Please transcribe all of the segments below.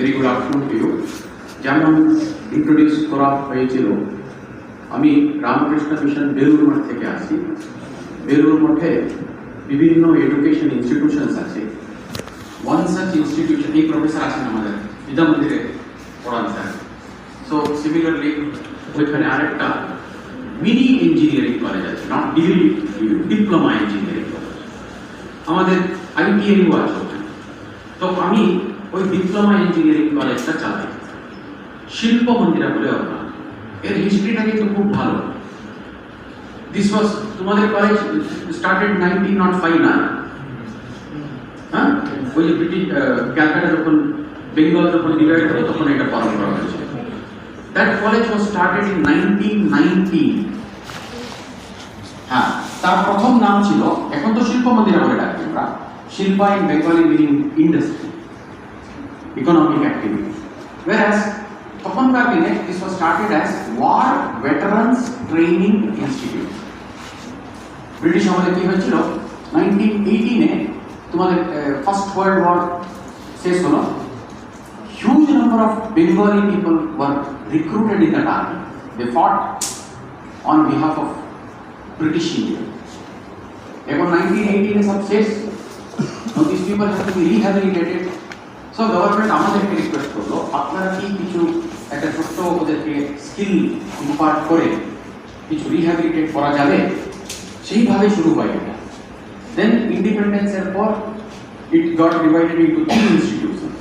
very good afternoon to you. যেমন introduce করা হয়েছিল, আমি রামকৃষ্ণ মিশন বেলুর মঠ থেকে আসি। বেলুর মঠে বিভিন্ন এডুকেশন ইনস্টিটিউশনস আছে। ওয়ান সাচ ইনস্টিটিউশন, এই প্রফেসর আছেন আমাদের বিদ্যা মন্দিরে পড়ান স্যার। সো সিমিলারলি ওইখানে আরেকটা মিনি ইঞ্জিনিয়ারিং কলেজ আছে, not degree, diploma engineering college. আমাদের আইটিআইও আছে ওখানে। তো আমি ওই ডিপ্লোমা ইঞ্জিনিয়ারিং কলেজটা চালাই। শিল্পমন্দিরা বলে ওটা, এর হিস্ট্রিটা কিন্তু খুব ভালো। দিস ওয়াজ, তোমাদের কলেজ স্টার্টেড 1905 না? হ্যাঁ, ওই যে ব্রিটিশ ক্যালকাটা যখন বেঙ্গল যখন ডিভাইড হলো তখন এটা পালন করা হয়েছে। That college was started in 1919। হ্যাঁ, তার প্রথম নাম ছিল, এখন তো শিল্পমন্দিরা বলে ডাকি আমরা, Shilpa in Bengali meaning industry, economic activity. Whereas তখনকার দিনে this was started as War Veterans Training Institute. British আমলে কি হয়েছিল, 1918-এ তোমাদের ফার্স্ট ওয়ার্ল্ড ওয়ার শেষ হলো। Huge number of Bengali people were recruited in that army. They fought on behalf of British India. এখন 1918-এ সব শেষ। Now these people have to be rehabilitated. So government আমাদেরকে রিকোয়েস্ট করলো, আপনারা কি কিছু একটা ছোট্ট ওদেরকে স্কিল ইম্পার্ট করে কিছু রিহ্যাবিলিটেট করা যাবে? সেইভাবে শুরু হয় এটা। দেন ইন্ডিপেন্ডেন্সের পর it got divided into 3 institution,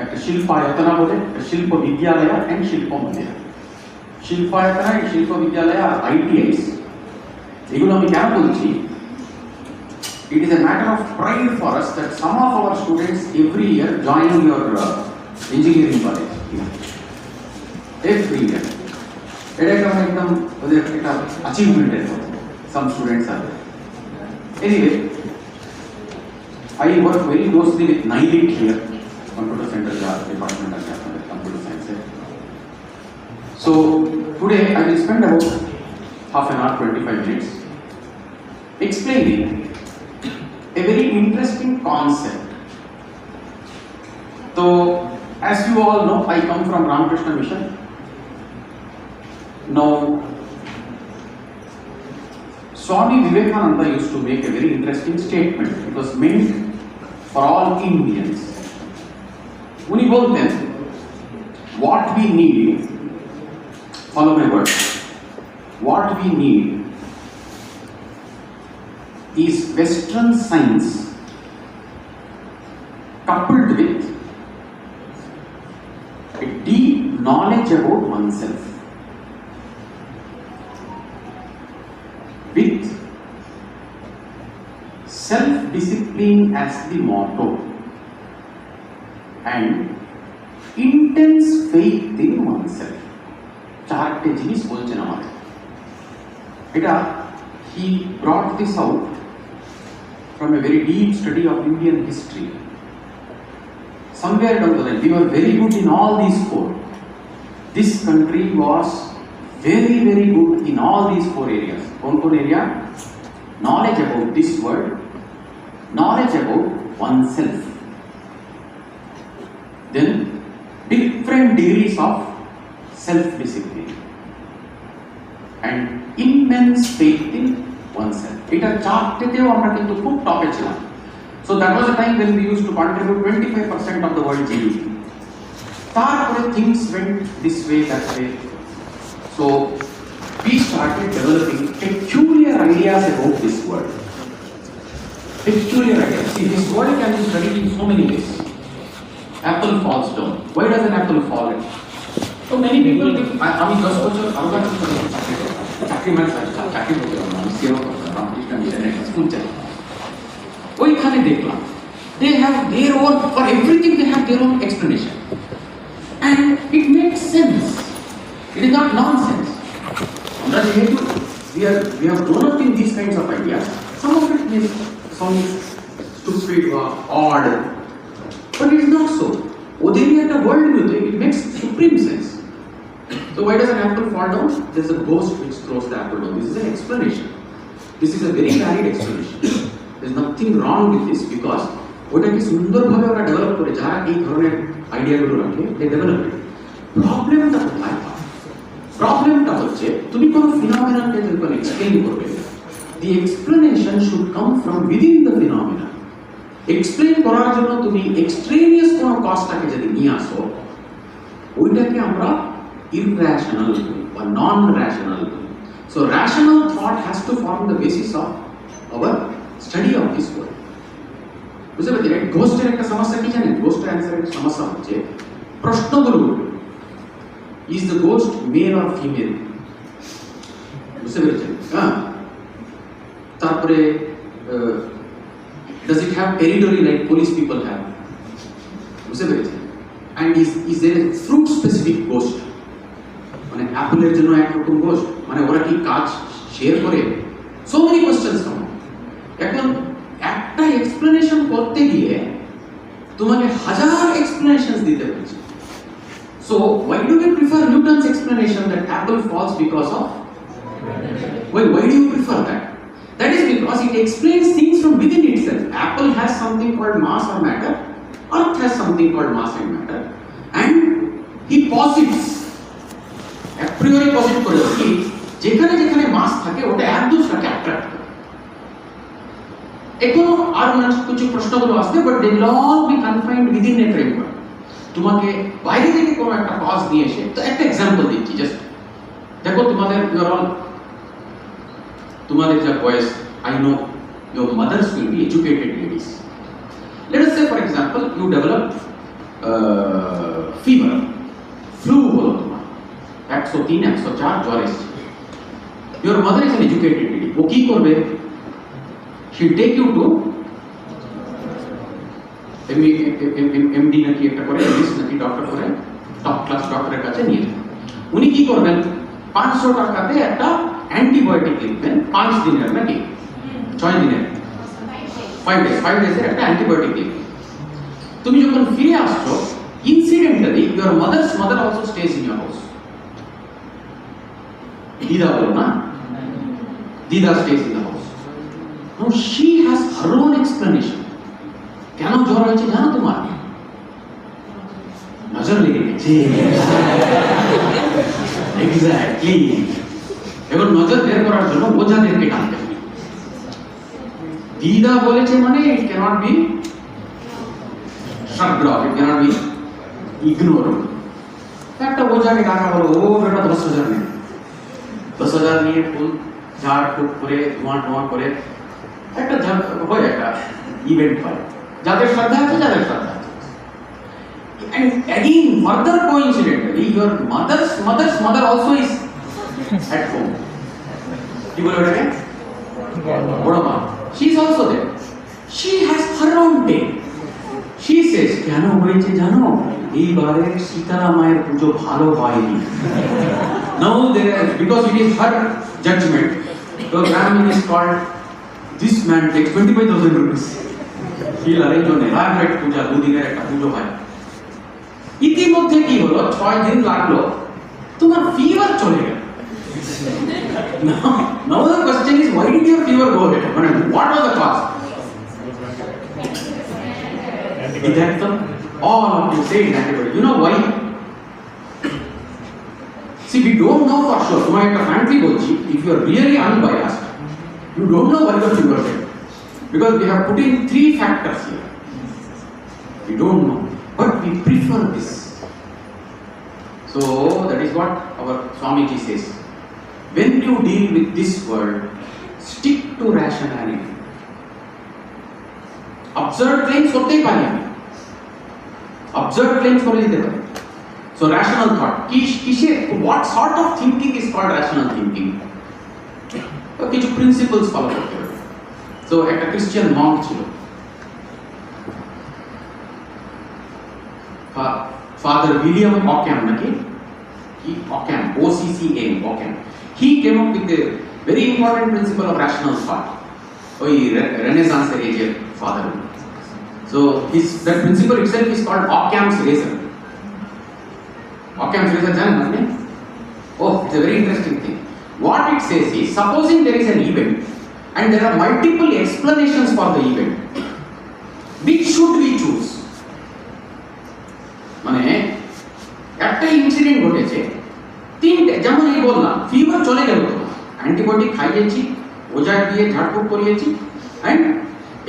একটা শিল্পায়তনা বলে, শিল্প বিদ্যালয় অ্যান্ড শিল্প মন্দির। শিল্পায়তনা, শিল্প বিদ্যালয় আর আইটিআইস, এগুলো আমি কেন বলছি? It is a matter of pride for us that some of our students every year join your engineering college. Every year. It is a achievement. Some students are there. Anyway, I work very closely with NILIT here, Computer Center Department of Computer Science. So today I will spend about half an hour, 25 minutes explaining a very interesting concept. So, as you all know, I come from Ramakrishna Mission. Now, Swami Vedatitananda used to make a very interesting statement. It was meant for all Indians. When he told them, what we need, follow my word, what we need is Western science coupled with a deep knowledge about oneself, with self-discipline as the motto and intense faith in oneself. চারটে জিনিস বলছেন আমাদের। এটা he brought this out from a very deep study of Indian history. Somewhere down the line, we were very good in all these four. This country was very, very good in all these four areas. One area, knowledge about this world, knowledge about oneself, then different degrees of self-discipline, and immense faith in oneself. এটা চারটেতেও আমরা কিন্তু খুব টপে ছিলাম। So that was a time when we used to contribute 25% of the world GDP. তারপরে things went this way, that way. So we started developing peculiar ideas about this world. Peculiar ideas. See, this world can be studied in so many ways. Apple falls down. Why does an apple fall? So many people think, আমি 10 বছর আরো চাকরি মানে চাকরি করতে পারবো, আমি সেরকম রামকৃষ্ণ মিশনের স্কুল চাই। ওইখানে দেখলাম they have their own, for everything they have their own explanation, and it makes sense. It is not nonsense. আমরা যেহেতু we have grown up in these kinds of ideas, some of it may sound stupid or odd, but it is not so. ওদের একটা world view, it makes supreme sense. So why does an apple fall down? There is a ghost which throws the apple down. This is an explanation. This is a very valid explanation. There is nothing wrong with this, because ওটাকে সুন্দরভাবে ওরা develop করে, যারা এই ধরনের আইডিয়াগুলো রাখে, they develop it. প্রবলেমটা কোথায়? প্রবলেমটা হচ্ছে তুমি কোনো ফিনোমেননকে যখন এক্সপ্লেইন করবে, the explanation should come from within the phenomena. Explain করার জন্য তুমি এক্সট্রেনিয়াস কোনো কজটাকে যদি নিয়ে আসো, ওইটাকে আমরা irrational বা নন রেশনাল বলি। So rational thought has to form the basis of our study of this world. বুঝতে পারছি? ঘোস্টের একটা সমস্যা কি জানেন? ঘোস্টের অ্যান্সারের সমস্যা হচ্ছে প্রশ্নগুলো, is the ghost male or female? বুঝতে পেরেছেন? হ্যাঁ। তারপরে does it have territory like police people have? বুঝতে পেরেছেন? and is there a fruit specific ghost? মানে অ্যাপলের জন্য একরকম ঘোস্ট, মানে ওরা কি কাজ শেয়ার করে? so many questions come up. এখন একটা এক্সপ্লেনেশন করতে গিয়ে তোমাকে হাজার এক্সপ্লেনেশনস দিতে হচ্ছে। so why do we prefer Newton's explanation that apple falls because of? why do you prefer that? That is because it explains things from within itself. Apple has something called mass or matter, earth has something called mass and matter, and he posits, a priori posit করে কি যেখানে যেখানে মাস থাকে ওটা এক দুসরাকে attract করে। এখনো আর কিছু প্রশ্নগুলো আসবে, but they will all be confined within a framework. তোমাকে বাইরে থেকে কোনো একটা কজ নিয়ে এসে, তো একটা এক্সাম্পল দিচ্ছি, জাস্ট দেখো তোমাদের তোমাদের যা বয়স, I know your mothers will be educated ladies. Let us say for example you develop fever, flu হলো তোমার 103 104 জ্বর এসেছে। your mother is an educated lady. ও কি করবে? she will take you to MD নাকি একটা করে, MD নাকি ডক্টর করে, টপ ক্লাস ডক্টরের কাছে নিয়ে যাবে। উনি কি করবেন? 500 টাকাতে একটা অ্যান্টিবায়োটিক লিখবেন 5 দিনের নাকি 6 দিনের 5 ডেজের একটা অ্যান্টিবায়োটিক লিখবেন। তুমি যখন ফিরে আসছো, incidentally your mother's mother also stage in your house. দিদা বলো না, দিদা stage in the house. Now she has her own explanation. কেন জ্বর হয়েছে জানো তোমার? নজর লেগে গেছে। এক্স্যাক্টলি। এবার নজর বের করার জন্য ওঝাদেরকে টানতে হবে। দিদা বলেছে মানে it cannot be shrugged off, it cannot be ignored. একটা ওঝাকে ডাকা হলো, ও বেটা 10,000 নিয়ে 10,000 নিয়ে ফুল ঝাড় ফুক করে ধোঁয়া করে একটা হয়, একটা ইভেন্ট হয়, যাদের শ্রদ্ধা আছে যাদের শ্রদ্ধা আছে। And again further coincidentally your mother's mother also is at home. You will understand? Bodama. She is also there. She has her own day. She says, কেন হয়েছে জানো? এইবারে সীতারা মায়ের পুজো ভালো হয়নি। Now there, because it is her judgment, the Brahmin is called, this man takes 25,000 rupees. He will arrange an elaborate puja, 2 দিনের একটা পুজো হয়। ইতিমধ্যে কি হলো? 6 দিন লাগলো, তোমার ফিভার চলে গেল। Now the question is, why did your fever go ahead? What was the cause? All of you say antibody. You know why? See, we don't know for sure. Frankly, if you are really unbiased, you don't know why the fever came. Because we have put in 3 factors here. We don't know. But we prefer this. So, that is what our Swamiji says. When you deal with this world, stick to rationality. Absurd claims করতেই পারি আমি। Absurd claims করে দিতে পারি। So, rational thought. What sort of thinking is called rational thinking? তো কিছু principles follow করতে হবে। So, একটা Christian monk ছিল। Father William Ockham নাকি? Ockham, O-C-C-A-M, Ockham. He came up with a very important principle of rational thought. ওই Renaissance এর father. So that principle itself is called Occam's razor. Occam's razor জানেন আপনি? Oh, it's a very interesting thing. What it says is, supposing there is an event and there are multiple explanations for the event, which should we choose? মানে একটা incident ঘটেছে, তিনটে, যেমন এই বললাম fever চলে গেল, অ্যান্টিবায়োটিক খাইয়েছি, ওজা দিয়ে ঝাড়ফুঁক করিয়েছি, অ্যান্ড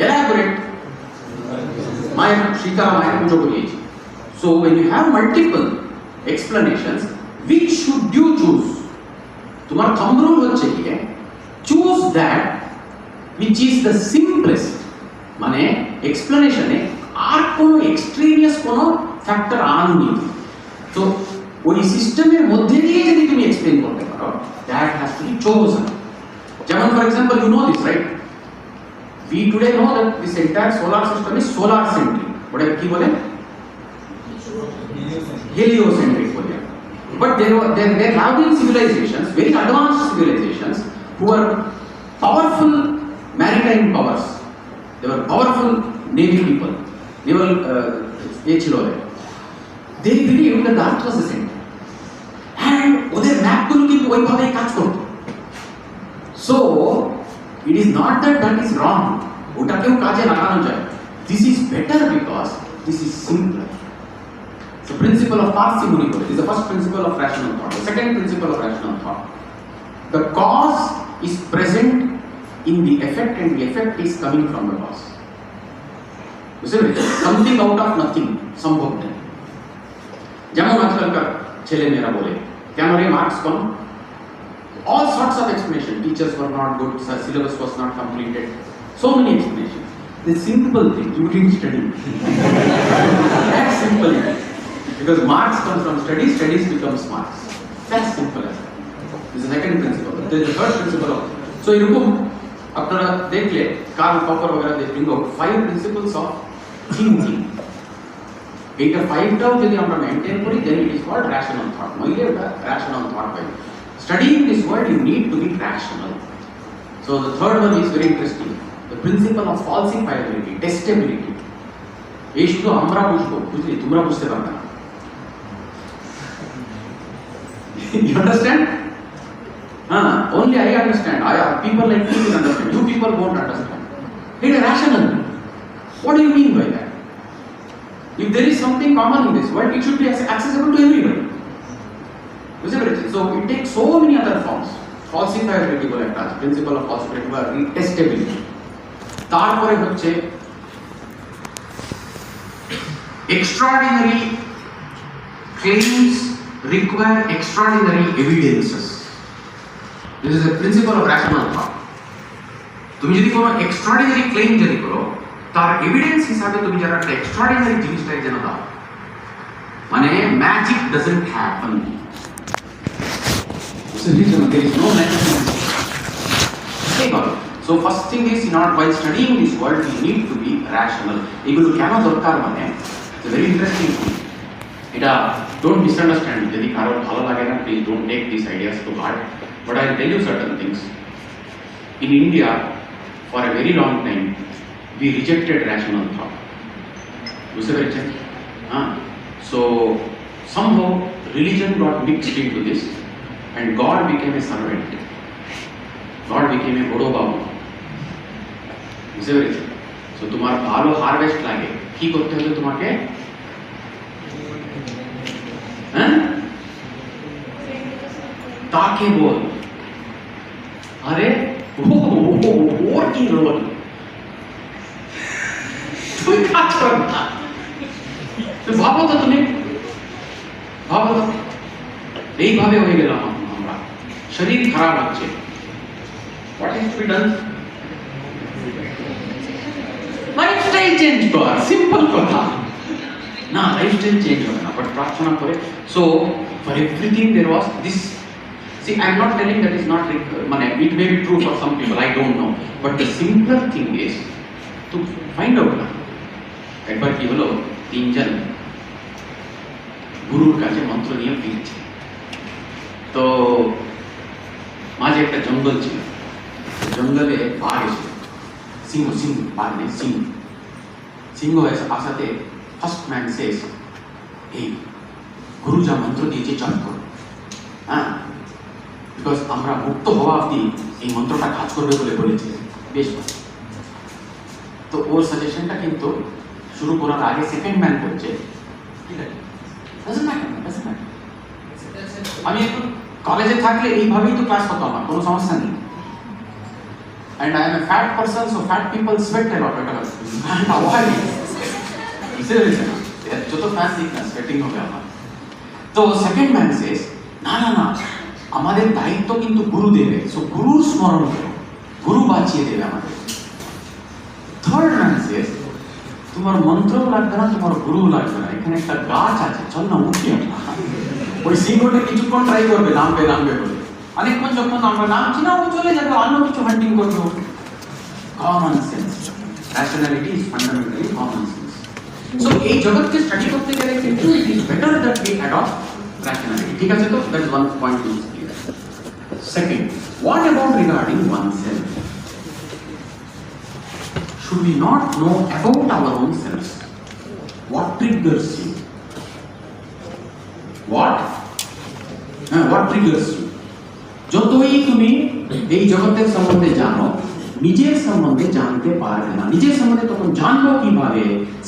এলাবোরেট মায়ের সীতা মায়ের পুজো করিয়েছি। So when you have multiple explanations, which should you choose? তোমার thumb rule হচ্ছে কি, choose that which is the simplest, মানে এক্সপ্লেনেশনে আর কোনো এক্সট্রিনিয়াস কোনো ফ্যাক্টর আনুনি। তো ওই সিস্টেমের মধ্যে দিয়ে যদি তুমি এক্সপ্লেন করতে পারো, that has to be chosen. যেমন for example, you know this right, we today know that this entire solar system is solar centric, ওটা কি বলে, heliocentric বলে। But there have been civilizations, very advanced civilizations, who are powerful maritime powers. They were powerful navy people, naval they believed that the earth was the center, and ওদের ম্যাপগুলো কিন্তু ওইভাবেই কাজ করতো। So it is not that that is wrong, ওটাকেও কাজে লাগানো যায়। This is better because this is simpler. So principle of parsimony is the first principle of rational thought. The second principle of rational thought, the cause is present in the effect and the effect is coming from the cause. You see, something out of nothing, সম্ভব নেই। যেমন আজকালকার ছেলে মেয়েরা বলে কেন রে marks com, all sorts of explanation, teachers were not good, syllabus was not completed, so many explanations. The simple thing, you didn't study. That's simple. Because marks come from studies, studies becomes marks. That's simple as that. This is the second principle. There is the third principle of, so এরকম আপনারা দেখলে curl popper वगैरह they bring out 5 principles of thinking. এইটা 5টাও যদি আমরা maintain করি, then it is called rational thought. নইলে ওটা rational thought হয়। Studying this world, you need to be rational. So the third one is very interesting. The principle of falsifiability, testability. এই শুধু আমরা বুঝবো, বুঝলি, তোমরা বুঝতে পারবে না। You understand? Only I understand. People like me will understand. You people won't understand. It is rational. What do you mean by that? If there is something common in this world, it should be accessible to everyone. So it takes so many other forms. Falsifiability বলে একটা আছে, principle of falsifiability বা retestability. তারপরে হচ্ছে extraordinary claims require extraordinary evidences. This is a principle of rational thought. তুমি যদি কোনো extraordinary claim যদি করো, তার এভিডেন্স হিসাবে তুমি যারা একটা extraordinary জিনিসটাই যেন দাও, মানে magic doesn't happen. So there is no magic. So first thing is, while studying this world, we need to be rational. এগুলো কেন দরকার, মানে it's a very interesting thing. এটা don't misunderstand. যদি কারো ভালো লাগে না, please don't take these ideas to heart. But I'll tell you certain things. In India, for a very long time, we rejected rational thought. বুঝতে পেরেছেন? So somehow religion got mixed into this, and God became a servant. God became a বড় বাবু। বুঝতে পেরেছেন? So তোমার ভালো harvest লাগে, কি করতে হবে তোমাকে? তাকে বল, আরে ওর কি রোল, তুই কাজ কর না, ভাবো তো, তুমি ভাবো তো, এইভাবে হয়ে গেলাম আমরা, শরীর খারাপ হচ্ছে, what has to be done? Lifestyle change কর, সিম্পল কথা না, লাইফস্টাইল চেঞ্জ হবে না, বাট প্রার্থনা করে। So for everything there was this. See, I am not telling that is not, it may be true for some people, I don't know, but the simpler thing is to find out না। একবার কি হলো, তিনজন গুরুর কাছে মন্ত্র নিয়ে ফিরছে, তো মাঝে একটা জঙ্গল ছিল, জঙ্গলে বাঘ এসে, সিংহ বাঘ নেই, সিংহ আসাতে ফার্স্ট ম্যান সেজ, এই গুরু যা মন্ত্র দিয়েছে চল করো, বিকজ আমরা মুক্ত হওয়া অবধি এই মন্ত্রটা কাজ করবে বলে বলেছে, বেশ ভালো। তো ওর সাজেশনটা কিন্তু শুরু করার আগে সেকেন্ড ম্যান করছে, ঠিক আছে, doesn't matter. আমি একটু কলেজে থাকলে এইভাবেই তো ক্লাস হতো আমার, কোনো সমস্যা নেই। And I am a fat person, so fat people sweat a lot. And avoid it. যত ফ্যাট দিক না স্বেটিং হবে আমার। তো সেকেন্ড ম্যান সেজ না আমাদের দায়িত্ব কিন্তু গুরুদেবের, সো গুরুর স্মরণ করো, গুরু বাঁচিয়ে দেবে আমাদের। থার্ড ম্যান সেজ তোমার মন্ত্রও লাগবে না, তোমার গুরুও লাগবে না, এখানে একটা গাছ আছে, চল না উঠি আমরা। ওই সিংহটা কিছুক্ষণ ট্রাই করবে নামবে বলে, অনেকক্ষণ যখন আমরা নামছি না ও চলে যাবে, অন্য কিছু হান্টিং করবে। Common sense, rationality is fundamentally common sense. So এই জগৎকে স্টাডি করতে গেলে কিন্তু it is better that we adopt rationality. ঠিক আছে, তো that is one point to clear. Second, what about regarding oneself? Should we not know about our own selves? What triggers you? What triggers you? যতই তুমি এই জগতের সম্বন্ধে জানো, নিজের সম্বন্ধে জানতে পারবে না। নিজের সম্বন্ধে তখন জানবো কিভাবে?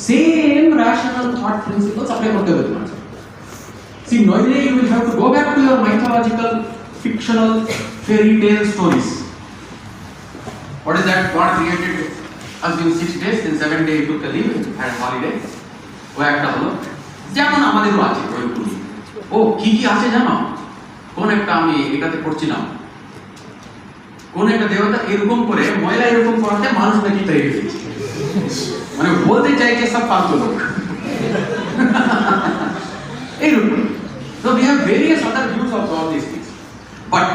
Same rational thought principles apply করতে হবে তোমার। See, নইলে you will have to go back to your mythological, fictional, fairy tale stories. What is that? God created us in 6 days, in 7 days he took a leave, had a holiday. ও একটা হলো, যেমন আমাদেরও আছে ওইরকম। ও কি আছে জানো? কোন একটা আমি এটাতে পড়ছিলাম, কোন একটা দেবতা এরকম করে ময়লা এরকম করাতে মানুষ নাকি তৈরি হয়েছে, মানে বলতে চাইছে সব ফালতু লোক এইরকম। So we have various other views of all these things, but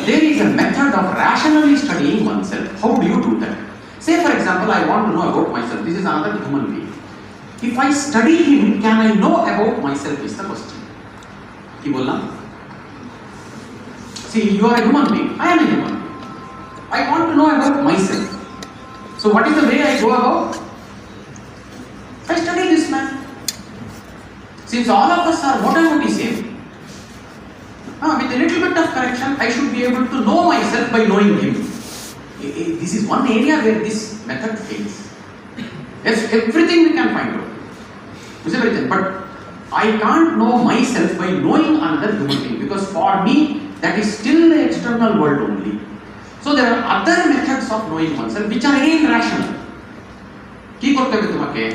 there is a method of rationally studying oneself. How do you do that? Say for example, I want to know about myself. This is another human being. If I study him, can I know about myself is the question. Ki bollam? See, you are a human being, I am a human being. I want to know about myself. So what is the way I go about? I study this man. Since all of us are whatever same, with a little bit of correction, I should be able to know myself by knowing him. This is one area where this method fails. Yes, everything we can find out. But I can't know myself by knowing another human being, because for me that is still the external world only. So there are other methods of knowing oneself which are again rational. Ki korte hobe tomake?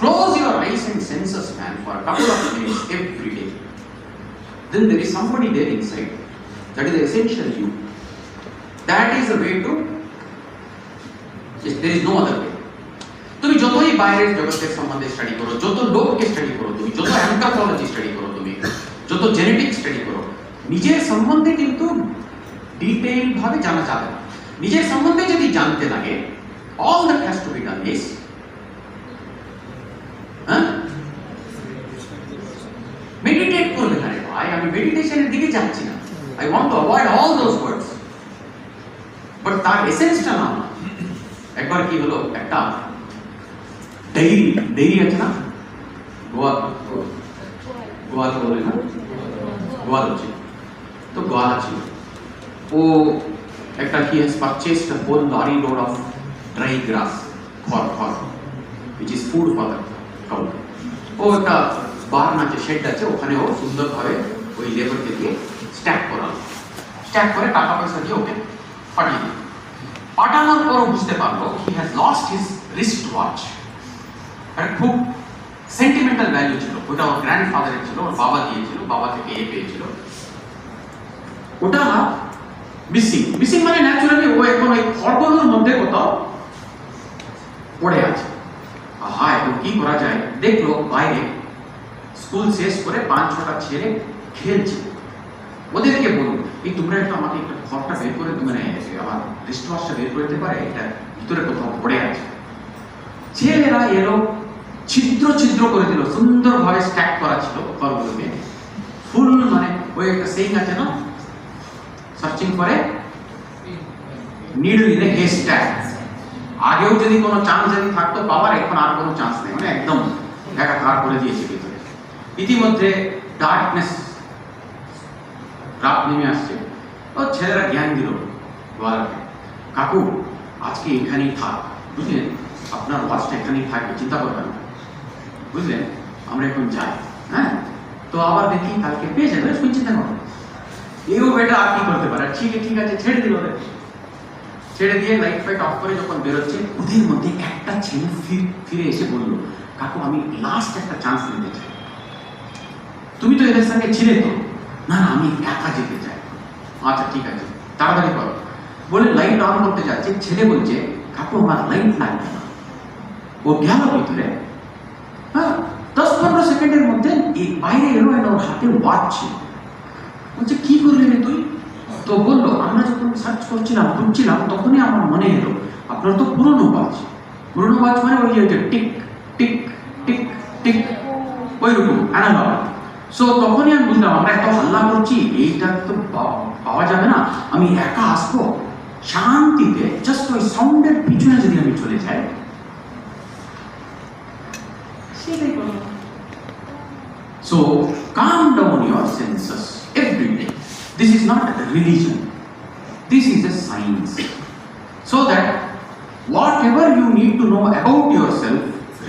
Close your eyes and senses, man, for a couple of minutes every day. Then there is somebody there inside. That is the essential you. That is the way to. Yes, there is no other way. তুমি যতই বাইরের জগতের সম্বন্ধে study করো, যত লোককে study করো, তুমি যত অ্যানথ্রোপোলজি স্টাডি করো, তুমি যত জেনেটিক্স স্টাডি করো, নিজের সম্বন্ধে কিন্তু ডিটেইল ভাবে জানা যাবে না। নিজের সম্বন্ধে যদি জানতে লাগে, all that has to be done is meditate করবে। আরে ভাই, আমি মেডিটেশনের দিকে যাচ্ছি না, I want to avoid all those words, but তার এসেন্সটা না। একবার কি হলো, একটা ডেইরি আছে না, গোয়াল বলে না, গোয়াল আছে, তো গোয়াল আছে, ও একটা he has purchased a whole lorry load of dry grass for which is food for the cow. ও একটা বার্ন আছে, শেড আছে, ওখানে ও সুন্দরভাবে ওই লেবারকে দিয়ে স্ট্যাক করে টাকা পয়সা দিয়ে ওকে পাঠিয়ে দিল। পাঠানোর পর বুঝতে পারলো he has lost his wrist watch. আর খুব সেন্টিমেন্টাল ভ্যালু ছিল, ওটা ওর গ্র্যান্ডফাদারের ছিল, ওর বাবা দিয়েছিল, বাবা থেকে এ পেয়েছিল। ওটা মিসিং মানে ন্যাচুরালি ও এখন ওই খড়গুলোর মধ্যে কোথাও পড়ে আছে। আহা, এখন কি করা যায়? দেখলো বাইরে স্কুল শেষ করে 5-6টা ছেলে খেলছে। ওদেরকে বলুন, এই তোমরা একটু আমাকে একটা খড়টা বের করে, মানে আমার রিস্ট ওয়াচটা বের করে দিতে পারে, এটা ভিতরে কোথাও পড়ে আছে। ছেলেরা এলো, ছিদ্র করে দিল, সুন্দরভাবে স্ট্যাক করা ছিল খড়গুলোকে, ফুল মানে ওই একটা সেইং আছে না, সার্চিং করে নিডল ইন এ হেস্ট্যাক। আগেও যদি কোনো চান্স যদি থাকতো পাওয়ার, এখন আর কোনো চান্স নেই, মানে একদম একাকার করে দিয়েছে ভিতরে। ইতিমধ্যে ডার্কনেস, রাত নেমে আসছে, ও ছেলেরা জ্ঞান দিল গোয়ালকে, কাকু আজকে এখানেই থাক, বুঝলেন, আপনার ওয়াচটা এখানেই থাকবে, চিন্তা করবেন না, বুঝলেন, আমরা এখন যাই। হ্যাঁ, তো আবার দেখি কালকে পেয়ে যাবে, শুনছি দেখো এও বেটা আর কি করতে পারে, ঠিক আছে ছেড়ে দিল, ছেড়ে দিয়ে লাইট ফাইট অফ করে যখন বেরোচ্ছে, ওদের মধ্যে একটা ছেলে ফিরে এসে বলল, কাকু আমি লাস্ট একটা চান্স নিতে চাই, তুমি তো এদের সঙ্গে ছিলে তো, না আমি একা যেতে চাই। আচ্ছা ঠিক আছে তাড়াতাড়ি করো বলে লাইট অন করতে যাচ্ছে, ছেলে বলছে কাকু আমার লাইট লাগবে না। ও গেল ভিতরে, হ্যাঁ 10-15 সেকেন্ডের মধ্যে বাইরে এলো, ওর হাতে ওয়াচ ছিল। বলছে কি করলি রে তুই? তো বললো আমরা যখন সার্চ করছিলাম খুঁজছিলাম তখনই আমার মনে এলো আপনার তো পুরনো ওয়াচ মানে ওই যে টিক টিক টিক টিক ওইরকম অ্যানালগ। সো তখনই আমি বুঝলাম আমরা এত হাল্লা করছি, এইটা তো পাওয়া যাবে না, আমি একা আসবো শান্তিতে, জাস্ট ওই সাউন্ডের পিছনে যদি আমি চলে যাই, সেটাই করলাম। So calm down your senses every day. This is not a religion. This is a science. So that whatever you need to know about yourself,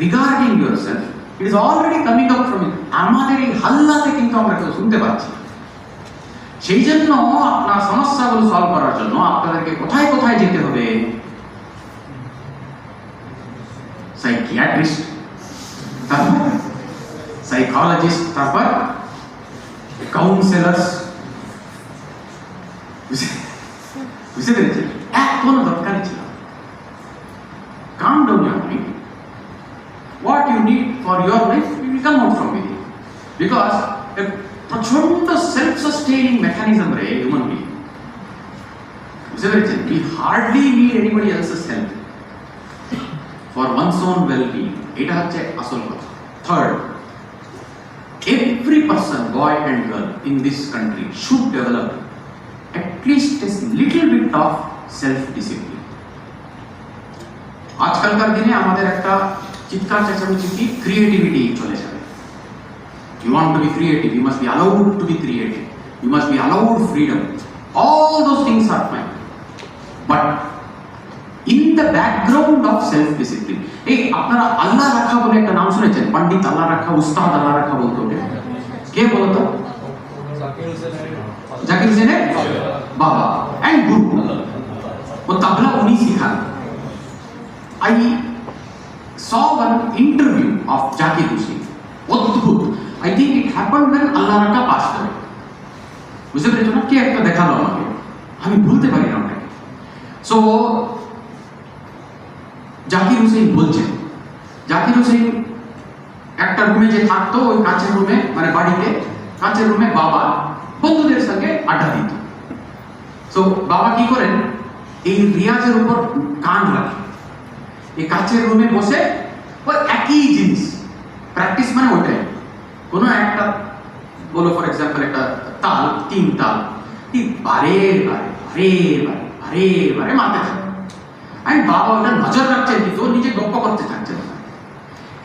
regarding yourself, it is already coming up from it. আমাদের এই হাল্লাতে কিন্তু আমরা কেউ শুনতে পাচ্ছি। সেই জন্য আপনার সমস্যাগুলো সলভ করার জন্য আপনাদেরকে কোথায় কোথায় যেতে হবে? সাইকিয়াট্রিস্ট, তারপর সাইকোলজিস্ট, তারপর কাউন্সেলার্স, বুঝতে পেরেছেন? এক কোনো দরকারই ছিল। Calm down your mind. What you need for your life will come out from within. Because a প্রচন্ড self-sustaining mechanism রে human being. বুঝতে পেরেছেন? We hardly need anybody else's help for one's own well-being. এটা হচ্ছে আসল কথা। Third, every person, boy and girl in this country should develop at least a little bit of self-discipline. আজকালকার দিনে আমাদের একটা চিৎকার চেঁচামেচি কি ক্রিয়েটিভিটি চলে যাবে। You want to be creative, you must be allowed to be creative, you must be allowed freedom. All those things are fine, but in the background of self-discipline, এই আপনারা আল্লাহ রাখা বলে একটা নাম শুনেছেন? পণ্ডিত আল্লাহ রাখা, উস্তাদ আল্লাহ রাখা বলতো, কে বলতো? জাকির হোসেনের বাবা and গুরু, ও তবলা উনি শিখান। I saw one interview of Zakir Hussain. অদ্ভুত। I think it happened when আল্লাহ রাখা পাস করে। বুঝতে পেরেছো না? কে একটা দেখালো আমাকে, আমি ভুলতে পারি না ওটাকে। সো জাকির হুসেইন বলছেন, জাকির হুসেইন একটা রুমে যে থাকতো, ওই কাঁচের রুমে, মানে বাড়িতে কাঁচের রুমে বাবা বন্ধুদের সঙ্গে আড্ডা দিত। সো বাবা কি করেন, এই রিয়াজের উপর কান রাখে, এই কাঁচের রুমে বসে ওই একই জিনিস প্র্যাকটিস, মানে ওইটাই কোনো একটা, বলো ফর এক্সাম্পল একটা তাল, 3 তাল, বারে বারে মারতে থাকে। আমি বাবা ওটা নজর রাখছেন কিন্তু ও নিজে গপ্প করতে থাকছে না।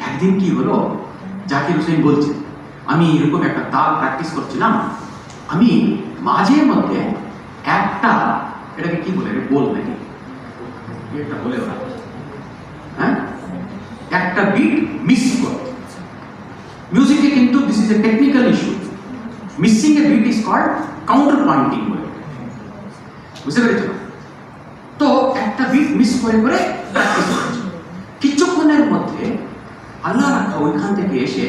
একদিন কি হলো, জাকির হোসেন বলছে আমি এরকম একটা তাল প্র্যাকটিস করছিলাম, আমি মাঝে মধ্যে একটা, এটাকে কি বলে, বল নাকি একটা বলে ওরা, হ্যাঁ একটা বিট মিস করে মিউজিকে, কিন্তু this is a technical issue, missing a beat is called counter pointing বলে। বুঝতে পেরেছো? তো একটা বিট মিস করে প্র্যাকটিস করছে। কিছুক্ষণের মধ্যে আল্লাহ রাখা ওইখান থেকে এসে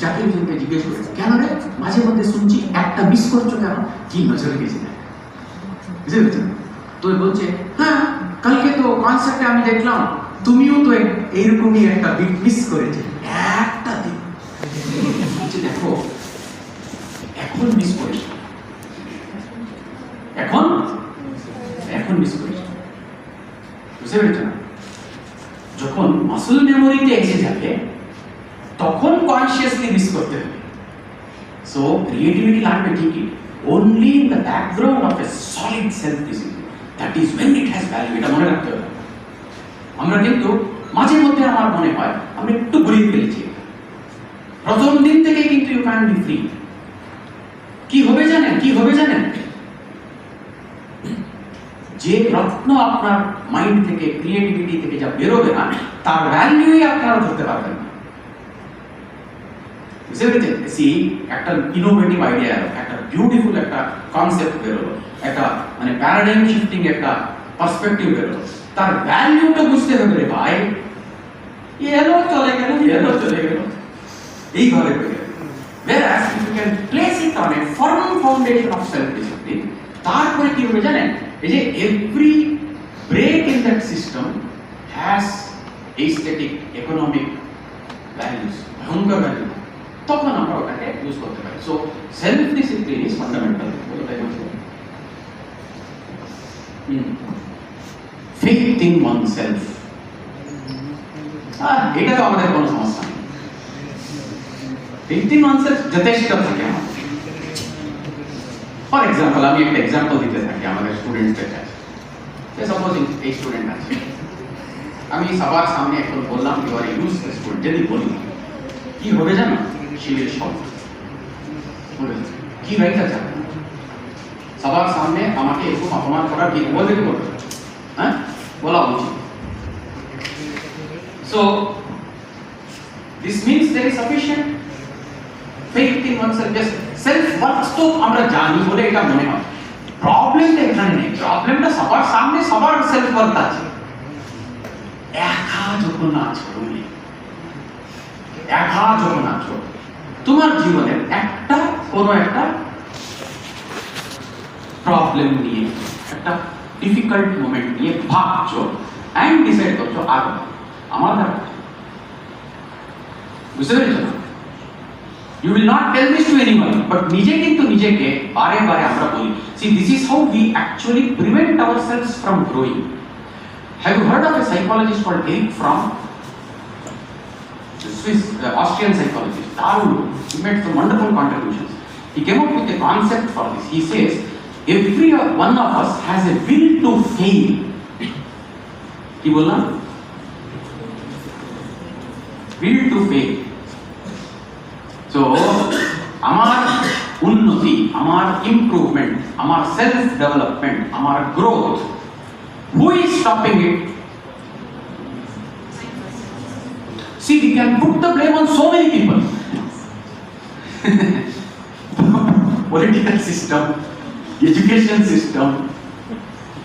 জাকির হোসেনকে জিজ্ঞেস করে, কেন রে মাঝে মধ্যে শুনছি একটা মিস করছো কেন, কি নজর গেছে? বুঝতে পেরেছো? তো বলছে হ্যাঁ কালকে তো কনসার্টে আমি দেখলাম তুমিও তো এইরকমই একটা বিট মিস করেছে, একটা দিন। দেখো এখন মিস করেছে, এখন মিস করেছে। বুঝতে পেরেছো না? যখন মাসল মেমোরিতে এসে যাবে তখন কনসিয়াসলি মিস করতে হবে। সো ক্রিয়েটিভিটি লাগবে ঠিকই, only in the background of a solid self discipline, that is when it has value. এটা মনে রাখতে হবে। আমরা কিন্তু মাঝে মধ্যে আমার মনে হয় আমরা একটু ঘুরিয়ে ফেলেছি। প্রথম দিন থেকে কিন্তু ইউ ক্যান বি ফ্রি। কি হবে জানেন? যে রত্ন আপনার মাইন্ড থেকে, ক্রিয়েটিভিটি থেকে যা বেরোবে না, তার ভ্যালুই আপনারা ধরতে পারবেন না। বুঝতে পেরেছেন? সি একটা ইনোভেটিভ আইডিয়া, একটা বিউটিফুল একটা কনসেপ্ট বেরোলো, একটা মানে প্যারাডাইম শিফটিং একটা পার্সপেক্টিভ বেরোলো, তার ভ্যালুটা বুঝতে হবে রে ভাই। এলো চলে গেল, এলো চলে গেল, এইভাবে হয়ে গেল। Whereas if you can place it on a firm foundation of self-discipline, তারপরে কি হবে জানেন? এই যে every break in that system has aesthetic, economic values, ভয়ঙ্কর ভ্যালু, তখন আমরা ওটাকে ইউজ করতে পারি। So self discipline is fundamental. Faith in one self, এটা তো আমাদের কোনো সমস্যা নেই। ফেথ ইন ওয়ান সেলফ যথেষ্ট থাকে আমাদের। ফর এক্সাম্পল, আমি একটা এক্সাম্পল দিতে থাকি আমাদের স্টুডেন্টদের কাছে। সাপোজ এই স্টুডেন্ট আছে, আমি সবার সামনে এখন বললাম you are a useless student, যদি বলি কি হবে জানো? শিবের সব কি রাইট আছে সবার সামনে আমাকে এরকম অপমান করা ঠিক বলবে কি বলবে? হ্যাঁ, বলা উচিত। So this means there is sufficient faith in oneself. Just self worth তো আমরা জানি বলে এটা মনে হয়। প্রবলেমটা এখানে নেই, প্রবলেমটা সবার সামনে সবার সেলফ ওয়ার্থ আছে। একা যখন আছো তুমি, একা যখন আছো, তোমার জীবনের একটা কোনো একটা প্রবলেম নিয়ে, একটা ডিফিকাল্ট মোমেন্ট নিয়ে ভাবছো এন্ড ডিসাইড করছো আর আমার দ্বারা, বুঝতে পেরেছো না? You will not tell this to anyone, but নিজে কিন্তু নিজেকে বারে বারে আমরা বলি। See, this is how we actually prevent ourselves from growing. Have you heard of a psychologist called Eric Fromm? The Swiss Austrian psychologist. He made some wonderful contributions. He came up with a concept for this. He says every one of us has a will to fail. কি বললাম? Will to fail. So আমার উন্নতি, আমার improvement, আমার self development, আমার growth, who is stopping it? See, we can put the blame on so many people. Political system, education system,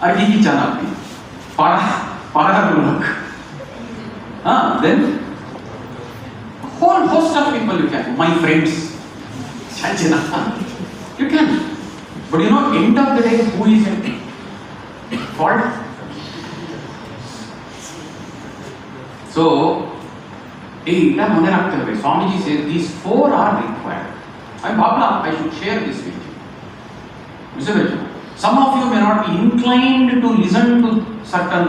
আর কি চান আপনি? পাড়ার লোক, then whole host of people you can, my friends, you can, but you know, end of the day, who is at fault? So, এইটা মনে রাখতে হবে। Swamiji says these four are required. আমি ভাবলাম I should share this with you. বুঝতে পেরেছো? Some of you may not be inclined to listen to certain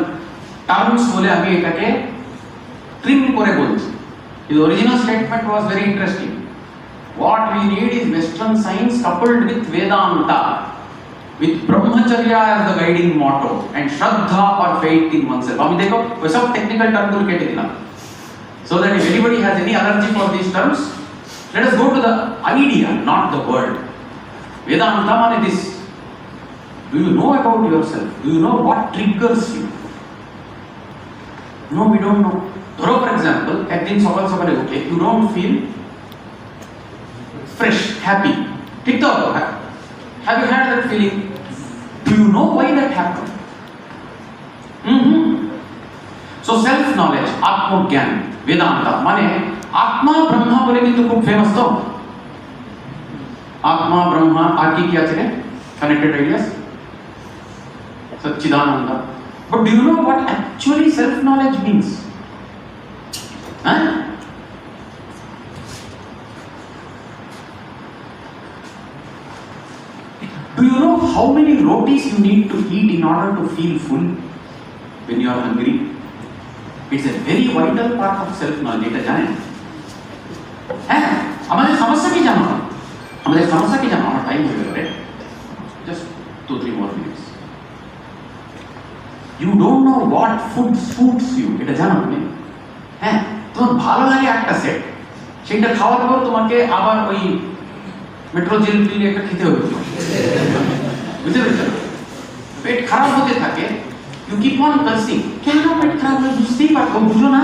terms বলে আমি এটাকে ট্রিম করে বলছি। His original statement was very interesting. What we need is Western science coupled with Vedanta, with Brahmacharya as the guiding motto and Shraddha or faith in oneself. अभी देखो वो सब technical term को केटे दिला. So that if anybody has any allergy for these terms, let us go to the idea, not the word. Vedanta माने this. Do you know about yourself? Do you know what triggers you? No, we don't know. ধরো for example, একদিন সকাল সকালে উঠে you don't feel fresh, happy. ঠিক তো? Have you had that feeling? Do you know why that happened? So self knowledge, আত্মজ্ঞান, বেদান্ত মানে আত্মা ব্রহ্মা বলে কিন্তু খুব ফেমাস তো। আত্মা ব্রহ্মা আর কি আছে রে? Connected ideas, Satchidananda. But do you know what actually self knowledge means? Huh? Do you know how many rotis you need to eat in order to feel full when you are hungry? It's a very vital part of self knowledge. এটা জানেন? হ্যাঁ, আমাদের সমস্যা কি জানো? আমাদের সমস্যা কি জানো? আমার টাইম হয়ে গেল রে। Just 2-3 more minutes. You don't know what food suits you. এটা জানো তুমি? হ্যাঁ, তোমার ভালো লাগে একটা সেট, সেটা খাওয়ার পর তোমাকে আবার ওই মেট্রো জেল পিলে একটা খেতে হবে, বুঝতে পেরেছো? পেট খারাপ হতে থাকে, ইউ কিপ অন কার্সিং। কেন পেট খারাপ হয় বুঝতেই পারছো, বুঝো না?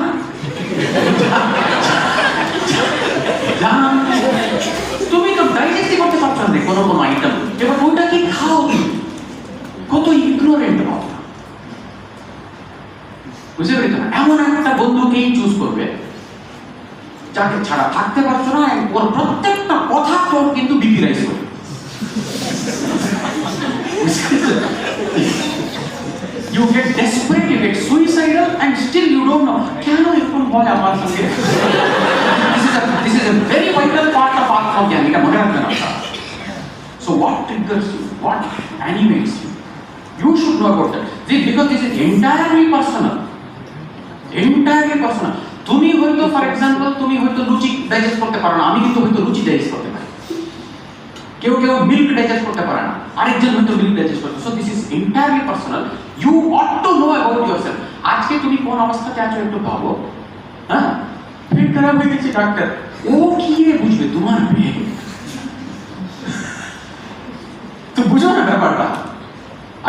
জাম, তুমি তো ডাইজেস্টই করতে পারছো না কোনো কোনো আইটেম, এবার ওইটা কি খাও তুমি? কত ইগনোরেন্ট বাবা, বুঝতে পেরেছো না? এমন একটা বন্ধুকেই চুজ করবে যাকে ছাড়া থাকতে পারছো না, ওর প্রত্যেকটা কথা তোর কিন্তু বিপি রাইজ করবে। You get desperate, you get suicidal, and still you don't know. কেন এরকম হয় আমার সঙ্গে? This is a very vital part of আত্মজ্ঞান, এটা মনে রাখবেন আপনারা। So what triggers you? What animates you? You should know about that. Because this is entirely personal. Entirely personal. তুমি হয়তো ফর এক্সাম্পল তুমি হয়তো লুচি ডাইজেস্ট করতে পারো না, আমি কিন্তু হয়তো লুচি ডাইজেস্ট করতে পারি। কেউ কেউ মিল্ক ডাইজেস্ট করতে পারে না, আরেকজন হয়তো মিল্ক ডাইজেস্ট করতে। So this is entirely personal. You ought to know about yourself. আজকে তুমি কোন অবস্থাতে আছো একটু ভাবো। হ্যাঁ, পেট খারাপ হয়ে গেছে ডাক্তার, ও কি বুঝবে তোমার পেট? তো বুঝো না ব্যাপারটা।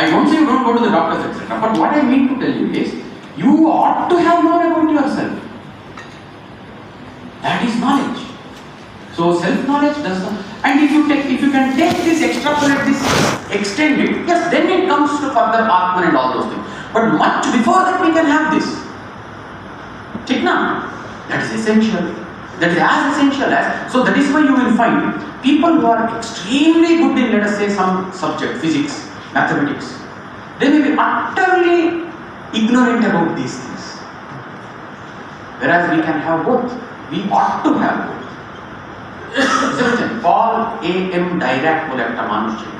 I don't say you don't go to the doctors, etc. But what I mean to tell you is, you ought to have known about yourself. That is knowledge. So self-knowledge does not. And if you can take this, extrapolate this, extend it, yes, then it comes to further Atman and all those things. But much before that, we can have this. Take now. That is essential. That is as essential as. So that is why you will find people who are extremely good in, let us say, some subject, physics, mathematics, they may be utterly ignorant about these things. Whereas we can have both. We ought to have both. Paul A.M. Dirac বলে একটা মানুষ ছিল,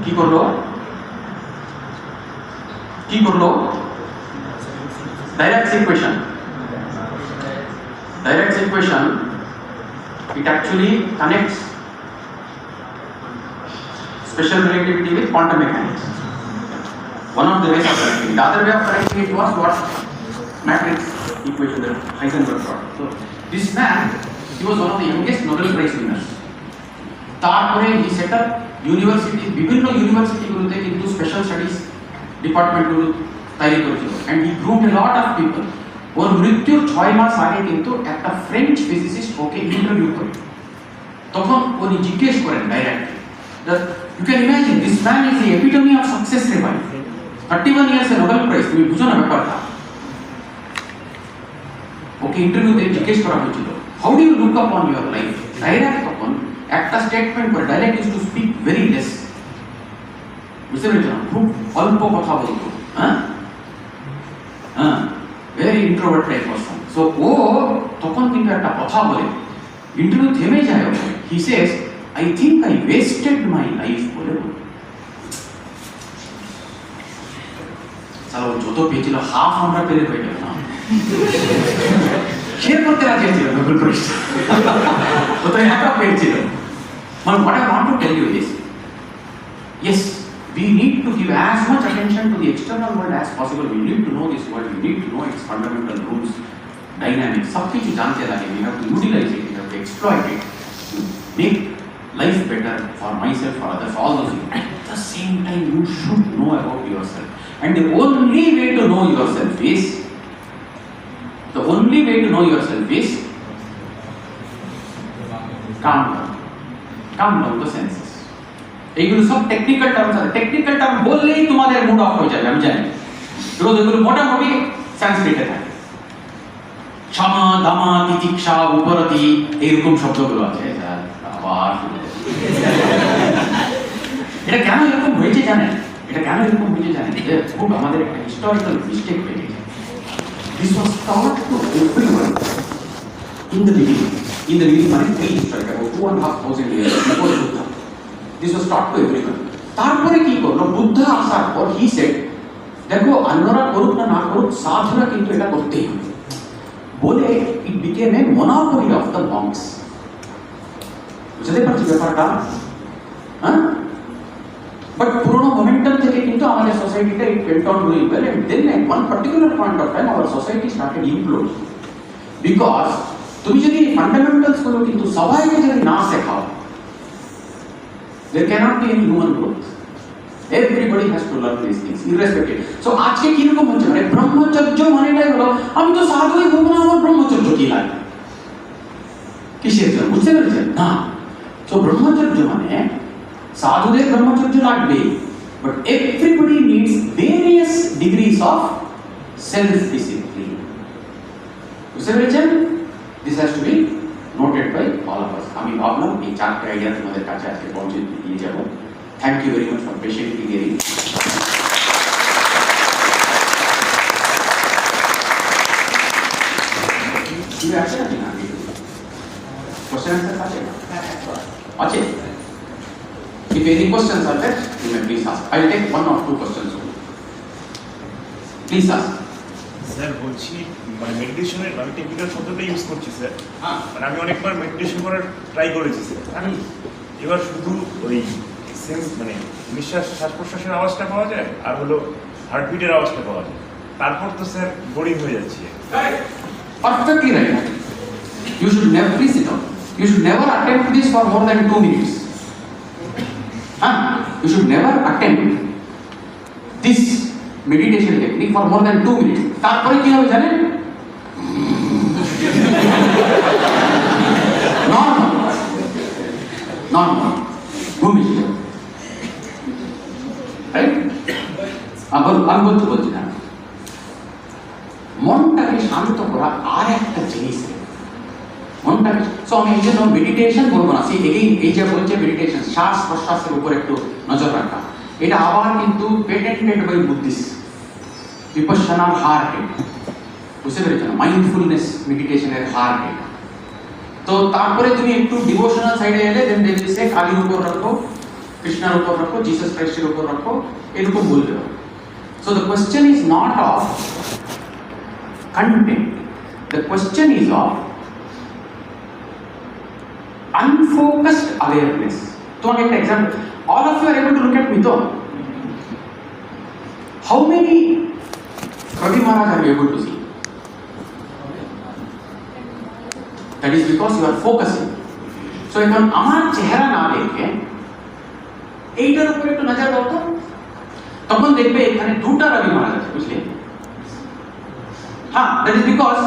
কি করলো? Dirac's equation. It actually connects special relativity with quantum mechanics. One of the ways of connecting it. The other way of connecting it was what? Matrix equation that Heisenberg got. So this man, he was one of the youngest Nobel Prize winners. তারপরে he set up university, বিভিন্ন ইউনিভার্সিটিগুলোতে কিন্তু special studies ডিপার্টমেন্টগুলো তৈরি করেছিল, and he groomed a lot of people. ওর মৃত্যুর 6 মাস আগে কিন্তু একটা French physicist ওকে interview করে, তখন উনি জিজ্ঞেস করেন directly, you can imagine this man is the epitome of success রে ভাই, 31 years এ নোবেল প্রাইজ, তুমি বুঝো না ব্যাপারটা? ওকে ইন্টারভিউতে জিজ্ঞেস করা হয়েছিল, how do you look upon your life? Direct তখন একটা স্টেটমেন্ট করে, direct is to speak very less, বুঝতে পেরেছো না? খুব অল্প কথা বলতো, very introvert type person. So ও তখন কিন্তু একটা কথা বলে, ইন্টারভিউ থেমে যায়, হি সেজ, I think I wasted my life বলে। সারা যত পেয়েছিল হাফ আমরা পেলে হয়ে গেল না, শেয়ার করতে রাজি ছিল নোবেল প্রাইজ, ও তো একা পেয়েছিল। But what I want to tell you is, yes, we need to give as much attention to the external world as possible. We need to know this world, we need to know its fundamental rules, dynamics, सब कुछ जानते लगे, we have to utilize it, we have to exploit it to make life better for myself, for others, all those things. At the same time, you should know about yourself. And the only way to know yourself is calm down the senses. এইগুলো সব technical terms আছে, technical term বললেই তোমাদের mood of হয়ে যাবে, আমি জানি, because এগুলো মোটামুটি সংস্কৃতে থাকে, ক্ষমা দামা তিতিক্ষা উপরতি এইরকম শব্দগুলো আছে। আবার এটা কেন এরকম হয়েছে জানেন? খুব আমাদের একটা হিস্টোরিক্যাল মিস্টেক হয়ে গেছে। This was taught to everyone in the beginning, মানে prehistoric, about 2,500 years before Buddha. This was taught to everyone. তারপরে কি করলো? বুদ্ধা আসার পর he said, দেখো অন্যরা করুক না করুক, সাধুরা কিন্তু এটা করতেই হবে বলে, it became a monopoly of the monks. বুঝতে পারছি ব্যাপারটা? বাট পুরোনো মোমেন্টাম থেকে কিন্তু আমাদের সোসাইটিটা it went on doing well, and then at one particular point of time our society started imploding, because তুমি যদি ফান্ডামেন্টালস গুলো কিন্তু সবাইকে যদি না শেখাও, there cannot be any human growth. Everybody has to learn these things irrespective. So আজকে কি রকম হচ্ছে, মানে ব্রহ্মচর্য মানেটাই হলো আমি তো সাধুই হবো না, আমার ব্রহ্মচর্য কি লাগে? কিসের জন্য, বুঝতে পেরেছেন না? তো ব্রহ্মচর্য মানে সাধুদের ব্রহ্মচর্য লাগবে, but everybody needs various degrees of self discipline. বুঝতে পেরেছেন? This has to be noted by all of us. আমি ভাবলাম এই চারটে আইডিয়া তোমাদের কাছে আজকে পৌঁছে দিয়ে যাব। Thank you very much for patiently hearing. আছে নাকি না? কোশ্চেন আনসার আছে? আছে? If any questions are there, you may please ask. I will take one or two questions only. Please ask. Sir বলছি মানে মেডিটেশনের আমি টেকনিক্যাল শব্দটা ইউজ করছি স্যার। মানে আমি অনেকবার মেডিটেশন করার ট্রাই করেছি স্যার। আমি এবার শুধু ওই সেন্স মানে নিঃশ্বাস শ্বাস প্রশ্বাসের আওয়াজটা পাওয়া যায় আর হলো হার্টবিটের আওয়াজটা পাওয়া যায়, তারপর তো স্যার বোরিং হয়ে যাচ্ছে। Perfectly right. You should never, please sit down. You should never attempt this for more than 2 minutes. You should never attempt this meditation technique for more than 2 minutes. তারপরে কি হবে জানেন? Normal. ঘুমিয়ে যাবে। Right? আমি বলছি না, মনটাকে শান্ত করা আর একটা জিনিস। মনটাকে আমি এই জন্য মেডিটেশন বলবো না, এই যে বলছে মেডিটেশন শ্বাস প্রশ্বাসের উপর একটু নজর রাখা, এটা আবার কিন্তু পেটেন্টেড বাই বুদ্ধিস্ট বিপশ্যনার হার এটা, বুঝতে পেরেছো না? মাইন্ডফুলনেস মেডিটেশনের হার এটা। তো তারপরে তুমি একটু ডিভোশনাল সাইডে এলে দেন দেখবে সে কালীর উপর রাখো, কৃষ্ণের উপর রাখো, জিসাস ক্রাইস্টের উপর রাখো, এরকম বলতে হবে। So the question is not of content, the question is of unfocused awareness. তোমাকে একটা example, all of you are able to look at me though. How many Ravi Maharaj are you able to see? That is because you are focusing. So এখন আমার চেহারা না দেখে এইটার উপর একটু নজর দাও তো, তখন দেখবে এখানে দুটা রবি মহারাজ আছে, বুঝলে? that is because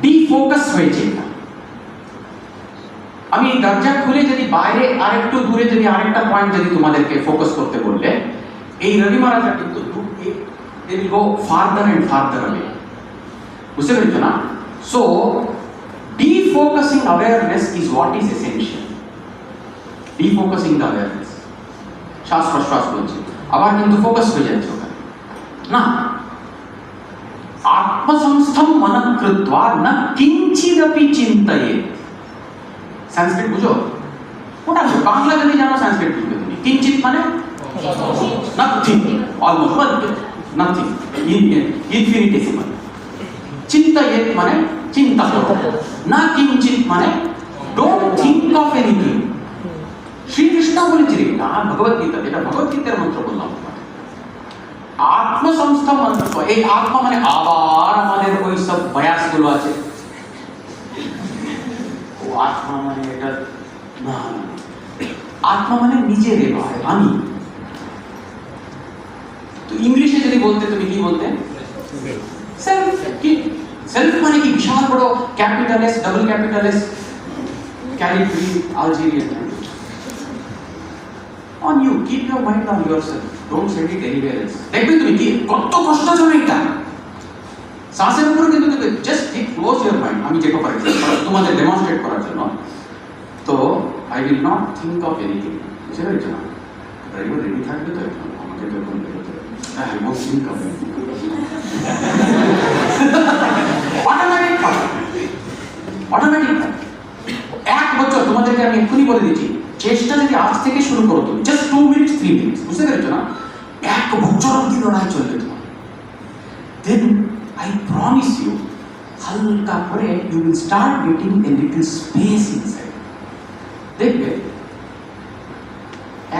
defocus হয়েছে। আমি এই দরজা খুলে যদি বাইরে আরেকটু দূরে যদি আরেকটা পয়েন্ট যদি তোমাদেরকে ফোকাস করতে বললে, এই রবি মহারাজরা কিন্তু they will go farther and farther away. বুঝতে পেরেছো না? So defocusing awareness is what is essential. Defocusing the awareness, শ্বাস প্রশ্বাস বলছে, আবার কিন্তু ফোকাস হয়ে যাচ্ছে ওখানে না। আত্মসংস্থম মনঃ কৃত্বা না কিঞ্চিদপি চিন্তয়েৎ। সংস্কৃত বুঝো? ওটা বাংলা যদি জানো সংস্কৃত বুঝবে তুমি। কিঞ্চিত মানে নাথিং, অলমোস্ট নাথিং, ইনফিনিটেসিমাল। চিন্তয়েৎ মানে চিন্তা করো, না কিঞ্চিত মানে don't think of anything. Shri Krishna বলেছিলেন এটা ভগবদ্গীতা, এটা ভগবদ্গীতার মন্ত্র বললাম। আত্মসংস্থ মন্ত্র, এই আত্মা মানে আবার আমাদের ওই সব বয়াস গুলো আছে, ও আত্মা মানে এটা না, আত্মা মানে নিজে রে ভাই, আমি। তো ইংলিশে যদি বলতে তুমি কি বলতে? সেলফ। কি সেলফ মানে কি? বিশাল বড় capital S, double capital S, calligraphy, Algerian. On you, keep your mind on yourself. Don't send it anywhere else. দেখবে তুমি কি কত কষ্ট জমে এটা শ্বাসের উপর কিন্তু দেখবে। Just close your mind. আমি যেটা পারি তোমাদের ডেমনস্ট্রেট করার জন্য, তো I will not think of anything. বুঝতে পেরেছো না? ড্রাইভার রেডি থাকবে তো এখন আমাকে যখন বেরোতে হবে, I won't think of anything. Automatic 1 বছর তোমাদেরকে আমি এক্ষুনি বলে দিচ্ছি, চেষ্টা যদি আজ থেকে শুরু করো, তুমি জাস্ট 2 মিনিটস 3 মিনিটস, বুঝতে পেরেছো না? 1 বছর অবধি লড়াই চলবে তোমার। দেন আই প্রমিস ইউ, হালকা করে you will start getting a little space inside. দেখবে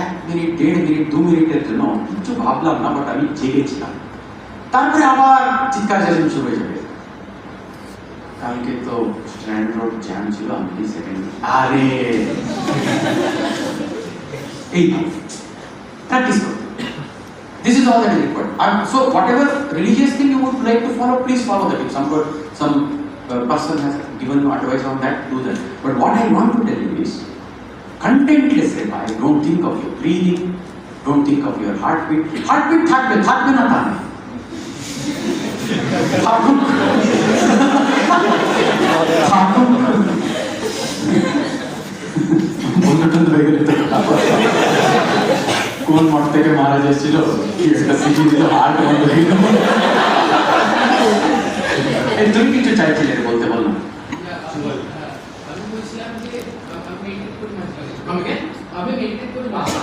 1 মিনিট, 1.5 মিনিট, 2 মিনিটের জন্য কিছু ভাবলাম না, বাট আমি জেগেছিলাম। তারপরে আবার চিৎকার চেঁচামেচি শুরু হয়ে যাবে। কালকে তো স্ট্র্যান্ড রোড জ্যাম ছিল, আমি সেকেন্ড আরে এই প্র্যাকটিস করো। This is all that is required. And so whatever religious thing you would like to follow, please follow that. If some person has given you advice on that, do that. But what I want to tell you is, contentless reply, don't think of your breathing, don't think of your heartbeat. Heartbeat থাকবে না তা নেই। কোন মঠ থেকে মারা যাচ্ছিল, একটা city দিল, হার্ট বন্ধ হয়ে গেল। তুমি কিছু চাইছিলে বলতে বললাম। আমি বলছিলাম যে আমি মেডিটেট করি মাঝে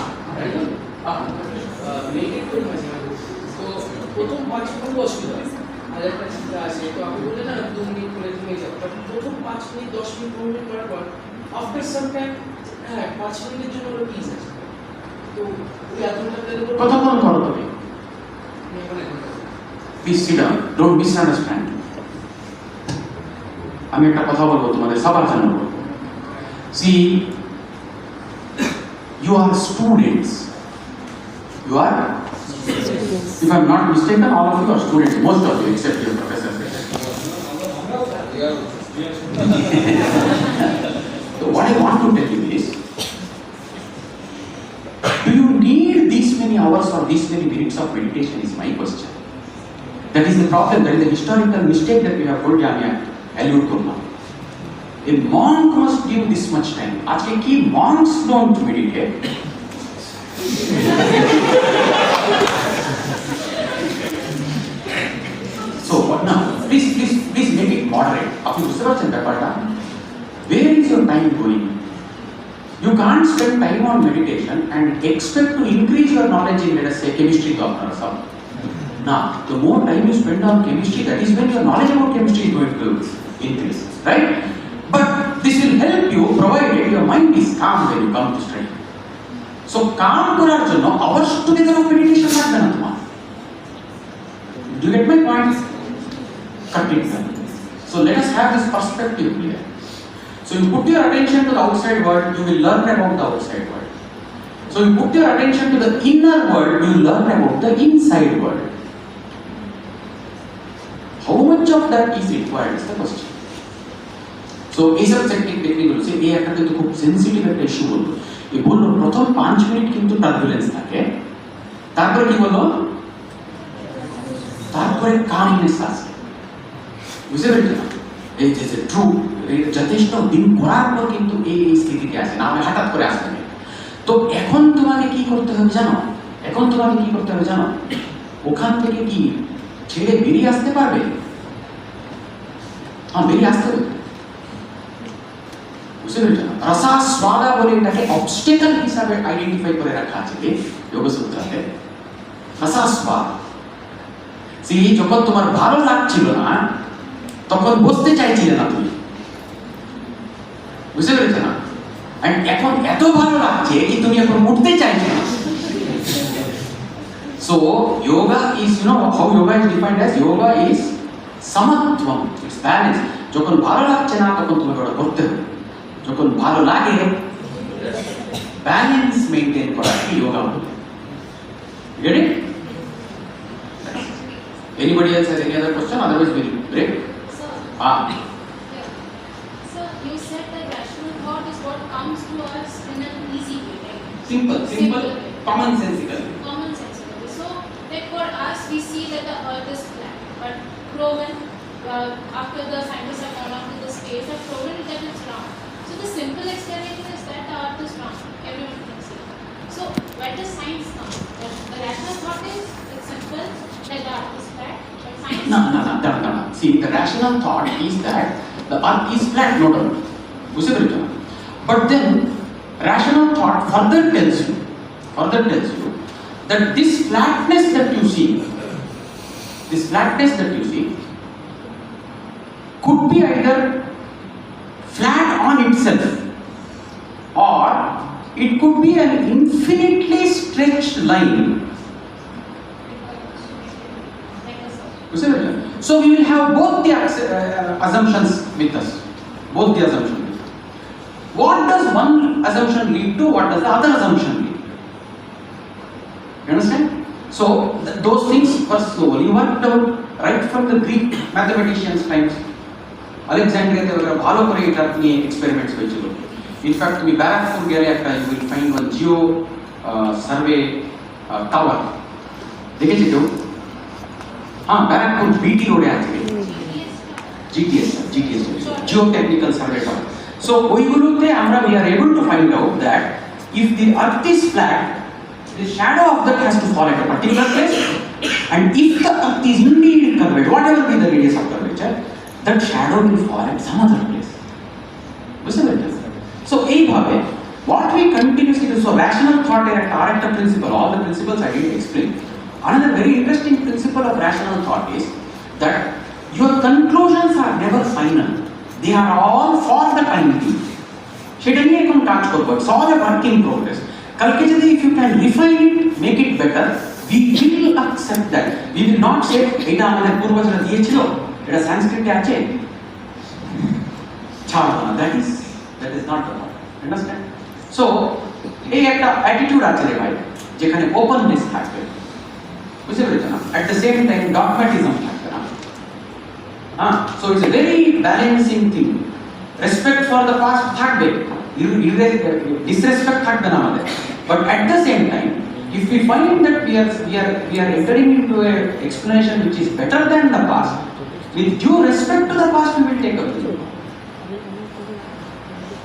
তো প্রথম 5 মিনিট অসুবিধা হয়, আর একটা চিন্তা আসে, তো আমি বললে না 2 মিনিট করে তুমি যাও, প্রথম 5 মিনিট 10 মিনিট 15 মিনিট করার পর আফটার সাম টাইম 5 মিনিটের জন্য ওর পিস আছে, তো ওই আধঘন্টাতে কতক্ষণ করো তুমি? Please sit down, don't misunderstand. আমি একটা কথা বলবো তোমাদের সবার জন্য বলবো। See, you are students. You are? If I am not mistaken, all of you are students. Most of you, except your professor. So what I want to tell you is, do you need these many hours or these many minutes of meditation is my question. That is the problem, that is the historical mistake that we have put Jamia allude to now. A monk must give this much time. Aajke ki monks don't meditate. So what now? Please make it moderate. Aapni bujhte parchen byaparta? Where is your time going? You can't spend time on meditation and expect to increase your knowledge in, let us say, chemistry or something. Now, the more time you spend on chemistry, that is when your knowledge about chemistry is going to increase, right? But this will help you provided your mind is calm when you come to study. So calm করার জন্য hours together of meditation লাগবে না তোমার। Do you get my point? Cut it down. So let us have this perspective clear. So you put your attention to the outside world, you will learn about the outside world. So you put your attention to the inner world, you will learn about the inside world. How much of that is required is the question. So এই সব technique বলছে, এই একটা কিন্তু খুব sensitive একটা issue বলবো। এই বললো প্রথম 5 মিনিট কিন্তু টার্বুলেন্স থাকে, তারপরে কি বললো, তারপরে কামনেস আসে। বুঝতে পেরেছো না? এই যে ট্রু যথেষ্ট দিন করার পর কিন্তু এই স্থিতিতে আসে না, আমি হঠাৎ করে আসবে না। তো এখন তোমাকে কি করতে হবে জানো? ওখান থেকে কি ছেড়ে বেরিয়ে আসতে পারবে? বেরিয়ে আসতে হবে। বুঝতে পেরেছো না? রসাস্বাদা বলে এটাকে অবস্টেকল হিসাবে আইডেন্টিফাই করে রাখা আছে যোগসূত্রাতে। রসাস্বাদ, যখন তোমার ভালো লাগছিল না তখন বসতে চাইছিলে না তুমি, বুঝতে পেরেছো না? এখন এত ভালো লাগছে যে তুমি এখন উঠতে চাইছো না। So yoga is, you know how yoga is defined as? Yoga is samatvam, it's balance. যখন ভালো লাগছে না তখন তোমাকে ওটা করতে হবে, যখন ভালো লাগে ব্যালেন্স মেইনটেইন করাকে যোগা বলে। Get it? Anybody else has any other question? Otherwise we'll break. So you said that rational thought is what comes to us in an easy way, right? Simple, commonsensical. So like for us, we see that the earth is flat, but proven after the scientists have gone out to the space, have proven that it's round. So the simple explanation is that the earth is round. Everyone can see. So where does science come? The rational thought is it's simple that the earth is flat, but science. No. See, the rational thought is that the earth is flat, no doubt. But then, rational thought further tells you that this flatness that you see could be either flat on itself or it could be an infinitely stretched line. So we will have both the assumptions with us. What does one assumption lead to? What does the other assumption lead to? You understand? So those things were slowly worked out right from the Greek mathematicians' times. আলেকজান্ড্রিয়াতে ওরা ভালো করে এটা নিয়ে experiments হয়েছিল। In fact তুমি ব্যারাকপুর গেলে একটা you will find one geo survey tower, দেখেছি কেউ? হ্যাঁ, ব্যারাকপুর বিটি রোডে আছে, GTS geo technical survey tower. So ওইগুলোতে আমরা we are able to find out that if the earth is flat, the shadow of that has to fall at a particular place, and if the earth is indeed curved, whatever be the radius of curvature, that shadow will fall at some other place. বুঝতে পেরেছেন? So এইভাবে what we continuously do, so rational thought এর একটা আরেকটা principle, all the principles I didn't explain. Another very interesting principle of rational thought is that your conclusions are never final. They are all for the time being. সেটা নিয়ে এখন কাজ করবো, it's all a work in progress. কালকে যদি if you can refine it, make it better, we will accept that. We will not say এটা আমাদের পূর্বজরা দিয়েছিল, এটা সংস্কৃতে আছে, ছাড়বো না। That is not the point. Understand? So এই একটা অ্যাটিটিউড আছে রে ভাই, যেখানে ওপেননেস থাকবে, বুঝতে পেরেছো না? At the same time dogmatism থাকবে না। So it's a very balancing thing. Respect for the past থাকবে, disrespect থাকবে না আমাদের, but at the same time if we find that we are entering into a explanation which is better than the past, with due respect to the past we will take up.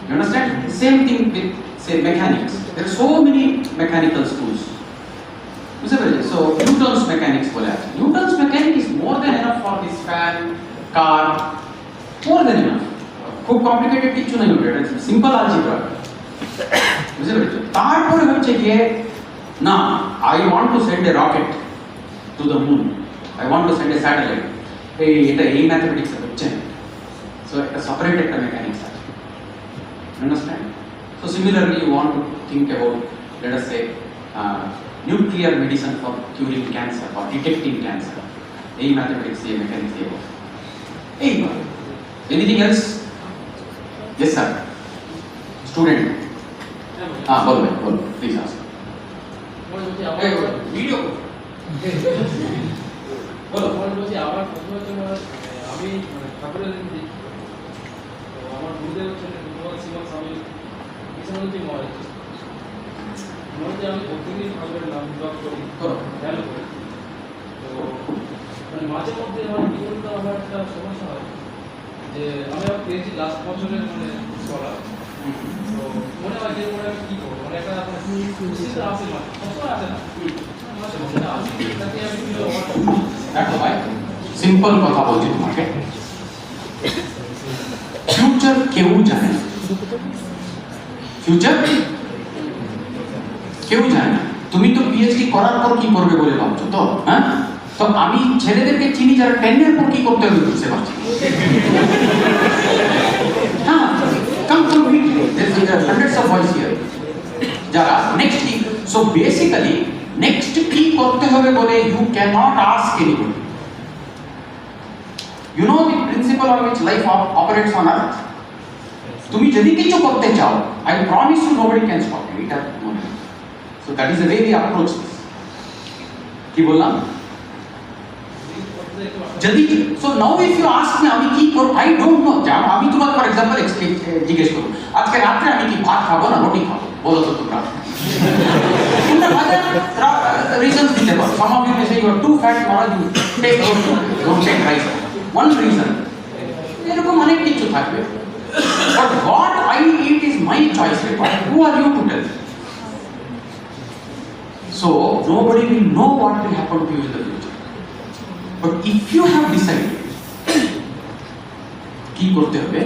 You understand? Same thing with say mechanics. There are so many mechanical schools. So Newton's mechanics বলে আছে, Newton's mechanics is more than enough for this fan, car, more than enough. খুব complicated কিছু নেই ওটা, এটা simple অলজেব্রা, বুঝতে পেরেছো? তারপরে হচ্ছে গিয়ে না, I want to send A rocket to the moon, I want to send A satellite, এটা এই ম্যাথমেটিক্স হচ্ছে। সো একটা সেপারেট একটা মেকানিক্স আছে, understand? So similarly you want to think about, let us say nuclear medicine for curing cancer, for detecting cancer, এই mathematics দিয়ে mechanics দিয়ে এইভাবে। Anything else? Yes sir. Student. বলবেন, প্লিজ আস। ভিডিও বলো। বলছি আমার প্রথমে তোমার আমি ঠাকুরের দিক, আমার গুরুদেব হচ্ছেন স্বামী বিশ্বনাথজি মহারাজ। মহারাজ আমি প্রতিদিন ঠাকুরের নাম জপ করি, ভ্যালু করি। তো মানে মাঝে মধ্যে আমার জীবনটা আমার একটা সমস্যা হয় যে আমি আবার পেয়েছি লাস্ট বছরের মানে পড়া, তো মনে হয় যে মনে আমি কী করবো, মানে একটা খুশিটা আসে, মানে সবসময় আসে না, মাঝে মধ্যে আসে, তাকে আমি দেখো ভাই, সিম্পল কথা বলছি তোমাকে, ফিউচার কেউ জানে না, ফিউচার কেউ জানে না। তুমি তো পিএইচডি করার পর কি করবে বলে ভাবছো তো? হ্যাঁ, তো আমি ছেলেদেরকে চিনি যারা 10 পর কি করতে হবে বুঝতে পারছি। হ্যাঁ, come to meet hundreds of voice here যারা নেক্সট কি, সো বেসিক্যালি নেক্সট কি করতে হবে বলে you can not ask anybody. You know the principle on which life operates on earth? তুমি যদি কিছু করতে চাও, I promise you nobody can stop you. এটা মনে রাখো। So that is the way we approach this. কি বললাম? যদি so now if you ask me আমি কি করব, I don't know. যাও আমি তোমাকে ফর एग्जांपल জিজ্ঞেস করব, আজকে রাতে আমি কি ভাত খাবো না রুটি খাবো, বলো তো তোমরা। তোমরা হাজার রিজনস দিতে পারো। Some of you may say you are too fat, Maharaj, you take don't take rice. One reason, এরকম অনেক কিছু থাকবে, but what I eat is my choice. Who are you to tell? So nobody will know what will happen to you in the future. But if you have decided কি করতে হবে,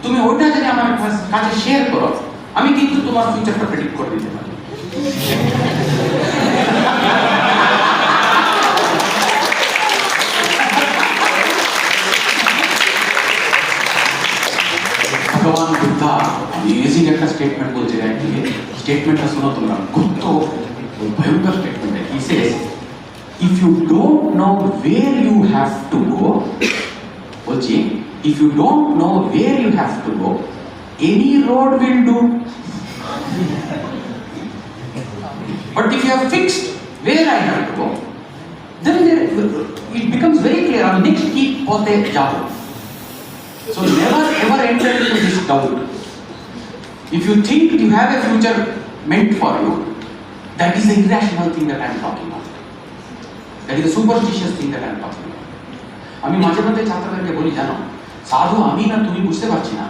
তুমি ওটা যদি আমার কাছে শেয়ার করো, আমি কিন্তু তোমার ফিউচারটা প্রেডিক্ট করে দিতে পারি। ভগবান বুদ্ধা অ্যামেজিং একটা স্টেটমেন্ট বলছে, স্টেটমেন্টটা শোনো তোমরা, কত ভয়ঙ্কর statement. He Sage, if you don't know where you have to go, বলছি, if you don't know where you have to go, any road will do. But if you have fixed where I have to go, then it becomes very clear, আমি next কি পথে যাব। So never ever enter into this doubt. If you think you have a future meant for you, that is the irrational thing that I am talking about. That is the superstitious thing that I am talking about. আমি মাঝে মধ্যে ছাত্রদেরকে বলি, জানো সাধু আমি না তুমি বুঝতে পারছি না।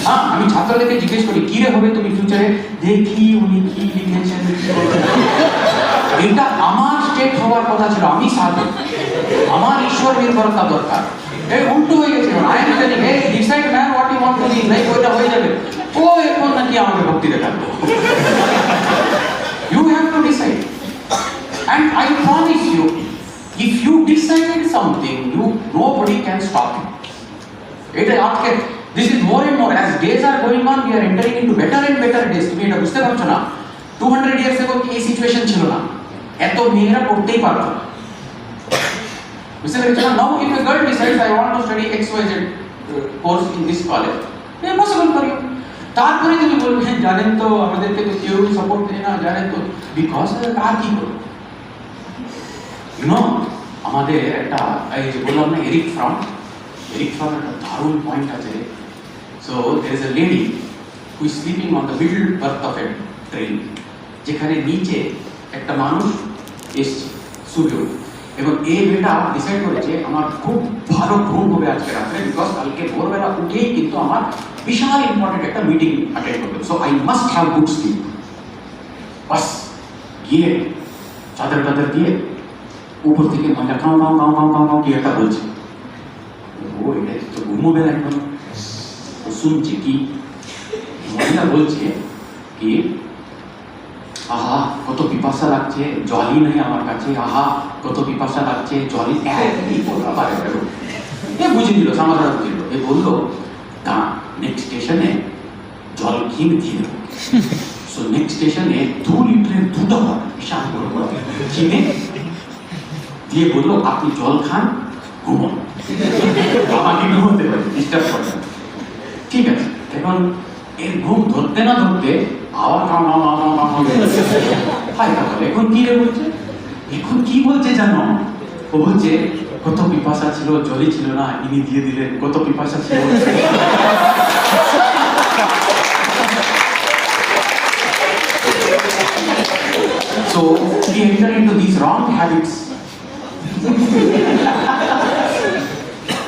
হ্যাঁ, আমি ছাত্রদেরকে জিজ্ঞেস করি কি রে হবে তুমি ফিউচারে, দেখি উনি কি লিখেছেন। এটা আমার স্টেট হওয়ার কথা ছিল, আমি সাধু, আমার ঈশ্বর নির্ভরতা দরকার। এই উল্টো হয়ে গেছে। I am telling hey decide man what you want to be, like ওটা হয়ে যাবে। ও এখন নাকি আমাকে ভক্তি দেখাবে। You have to decide. And I promise you, if you decided something, nobody can stop you. This is more and more as days are going on, we are entering into better and better days. তুমি এটা বুঝতে পারছো না? 200 years ago এই situation ছিল না, এত মেয়েরা পড়তেই পারতো না। বুঝতে পেরেছো না? Now if a girl decides I want to study XYZ course in this college, it is possible for you. তারপরে তুমি বলবেন জানেন তো আমাদেরকে তো কেউ সাপোর্ট দেয় না, জানেন তো, বিকজ আর কি করবো। আমাদের একটা এই যে বললাম না এরিক ফ্রম একটা দারুণ পয়েন্ট আছে। So there is a lady who is sleeping on the middle berth of a train, যেখানে নিচে একটা মানুষ এসছে শুধু, এবং এই মেয়েটা ডিসাইড করেছে আমার খুব ভালো ঘুম হবে আজকে রাত্রে, বিকজ কালকে ভোরবেলা উঠেই কিন্তু আমার বিশাল ইম্পর্টেন্ট একটা মিটিং অ্যাটেন্ড করতে হবে, so I must have good sleep. বাস গিয়ে চাদর টাদর দিয়ে উপর থেকে মজা কাউ কাউ কাউ কাউ কাউ কাউ কি একটা বলছে। ও এটা তো ঘুমোবে না এখন। ও শুনছে কি মহিলা বলছে কি, আহা কত পিপাসা লাগছে, জলই নেই আমার কাছে, আহা কত পিপাসা লাগছে, জলই এ বুঝে দিল, সমাধান বুঝে দিল। এ বললো তা নেক্সট স্টেশনে জল কিনে দিয়ে দেবো। সো নেক্সট স্টেশনে 2 লিটারের 2টা বিশাল বড় কিনে দিয়ে বললো আপনি জল খান, ঘুমন, আমাকে ঘুমোতে পারে, ডিস্টার্ব করবেন। ঠিক আছে, এখন এর ঘুম ধরতে না ধরতে আবার এখন কি রে বলছে, এখন কি বলছে জানো, ও বলছে কত পিপাসা ছিল, জলই ছিল না, ইনি দিয়ে দিলেন, কত পিপাসা ছিল। So we enter into these wrong habits.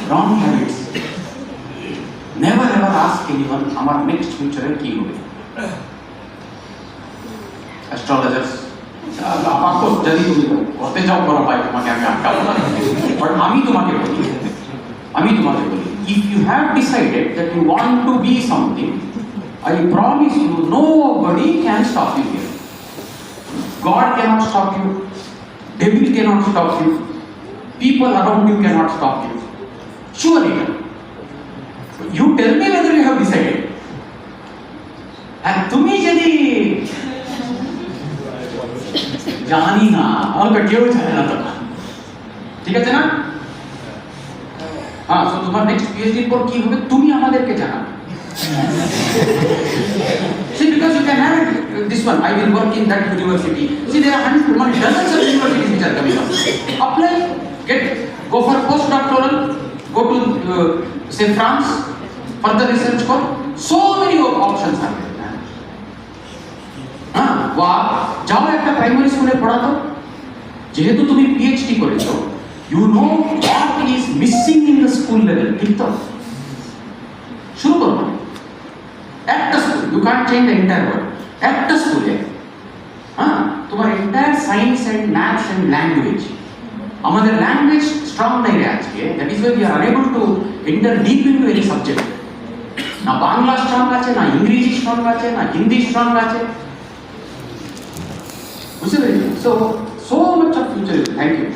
Wrong habits. Never ever ask anyone আমার next future কি হবে। Astrologers আপনি যদি তুমি করতে চাও করো ভাই, তোমাকে আমি আটকাবো না, বাট আমি তোমাকে বলি if you have decided that you want to be something, I promise you nobody can stop you here. God cannot stop you, devil cannot stop you, people around you cannot stop you. Surely you tell me whether you have decided. And তুমি যদি জানি না, আমাকে কেউ জানে না তো, ঠিক আছে না? হ্যাঁ, সো তোমার নেক্সট পিএইচডি পর কি হবে তুমি আমাদেরকে জানাবে। See, because you can have this one, I will work in that university. See, there are dozens of universities which are coming up. Apply, go for postdoctoral, go to say France, further research for so many options are there. হ্যাঁ, যাও একটা primary স্কুলে পড়াতো, যেহেতু তুমি PhD করেছো, you know what is missing in the school level, ঠিক তো? শুরু করো একটা school, you can't change the entire world. একটা স্কুলে হ্যাঁ তোমার entire science and maths and language, আমাদের ল্যাঙ্গুয়েজ স্ট্রং নাই রে আজকে, that is why we are unable to enter deep into any subject. না বাংলা স্ট্রং আছে, না ইংরেজি স্ট্রং আছে, না হিন্দি স্ট্রং আছে, বুঝতে পেরেছি? So much of future. Thank you.